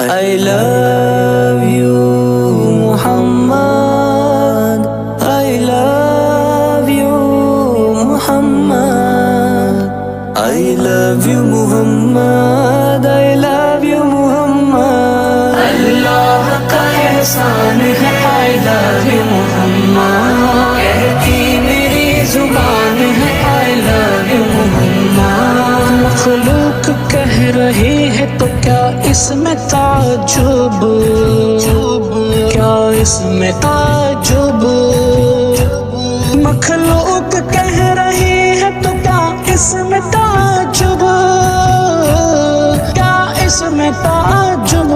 I love you Muhammad, I love you Muhammad, I love you Muhammad, I love you Muhammad. اللہ کا احسان ہے I love you Muhammad, کہتی میری زبان ہے I love you Muhammad. مخلوق کہہ رہی ہے تو کیا اس میں تعجب، کیا اس میں تعجب؟ مخلوق کہہ رہی ہے تو کیا اس میں تعجب، کیا اس میں تعجب؟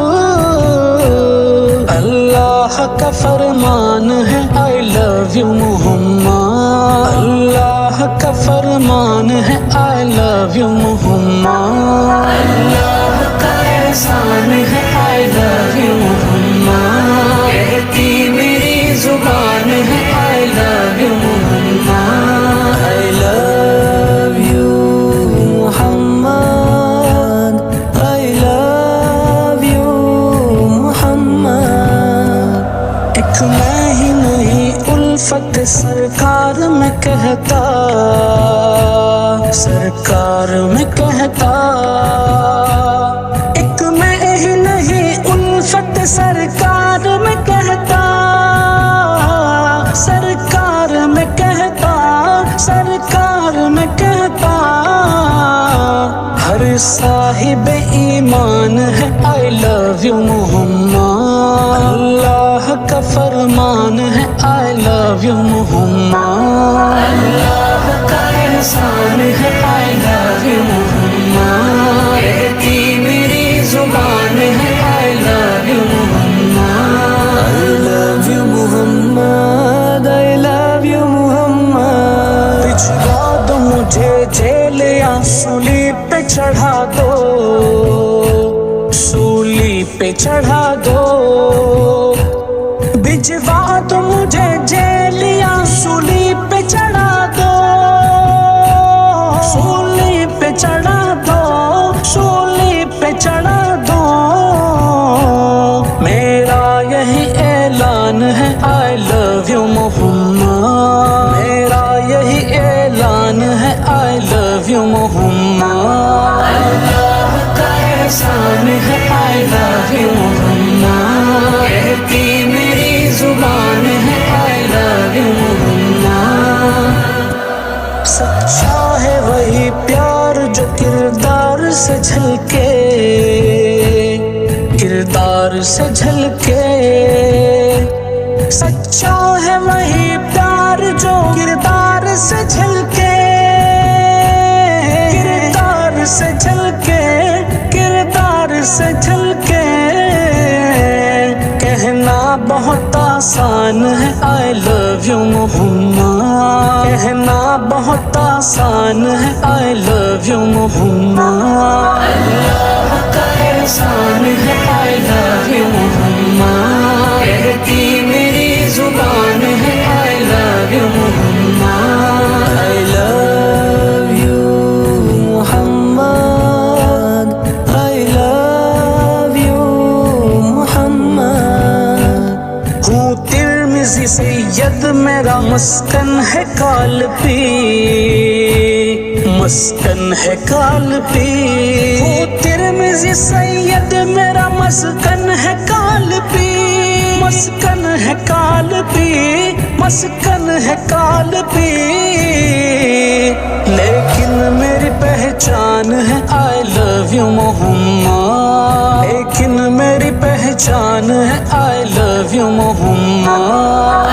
اللہ کا فرمان ہے I love you محمد، اللہ کا فرمان ہے I love you محمد. اللہ کا احسان ہے I love you محمد، کہتی میری زبان ہے I love you Muhammad. I love you Muhammad, I love you محمد. ایک میں ہی نہیں الفت سرکار میں کہتا، سرکار میں کہتا. ایک میں ہی نہیں الفت سرکار میں کہتا، سرکار میں کہتا، سرکار میں کہتا. ہر صاحب ایمان ہے I love you محمد، اللہ کا فرمان ہے I love you محمد. اللہ کا احسان ہے I love you محمد، کہتی میری زبان ہے I love you Muhammad. I love you Muhammad, I love you محمد. بھجوا دو مجھے جیل یا سولی پہ چڑھا دو، سولی پہ چڑھا دو. بھجوا دو مجھے جیل یا سولی پہ چڑھا دو، سولی پہ چڑھا دو، سولی پہ چڑھا دو. میرا یہی اعلان ہے I love you محمد، میرا یہی اعلان ہے I love you محمد. اللہ کا احسان ہے I love you محمد، کہتی میری زبان ہے I love you محمد. سچا ہے وہی پیار جو کردار سے جھلکے، کردار سے جھلکے. سچا ہے وہی پیار جو کردار سے جھلکے، کردار سے جھلکے، کردار سے جھلکے. کہنا بہت آسان ہے I love you محمد، کہنا بہت آسان ہے I love you محمد. اللہ کا احسان ہے I love you محمد، کہتی میری زبان ہے I love you Muhammad. I love you Muhammad, I love you محمد. ہوں ترمذی سید میرا مسکن ہے کالپی، مسکن ہے کالپی. ہوں ترمذی سید میرا مسکن ہے کالپی، مسکن ہے کالپی، مسکن ہے کالپی. لیکن میری پہچان ہے I love you محمد، لیکن میری پہچان ہے I love you محمد.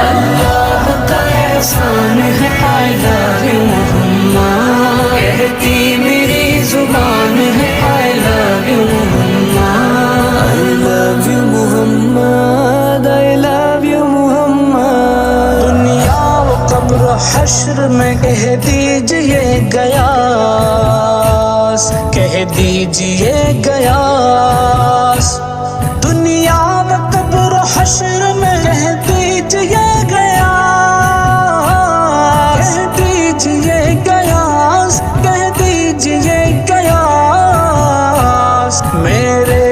اللہ کا احسان ہے I love you محمد، کہتی میری زبان ہے I love you Muhammad. I love you Muhammad, I love you محمد. دنیا و قبر و حشر میں کہہ دیجئے گیاس، کہہ دیجئے گیاس. دنیا و قبر و حشر میں کہہ دیجئے گیاس، کہہ دیجئے گیاس، کہہ دیجئے گیاس. میرے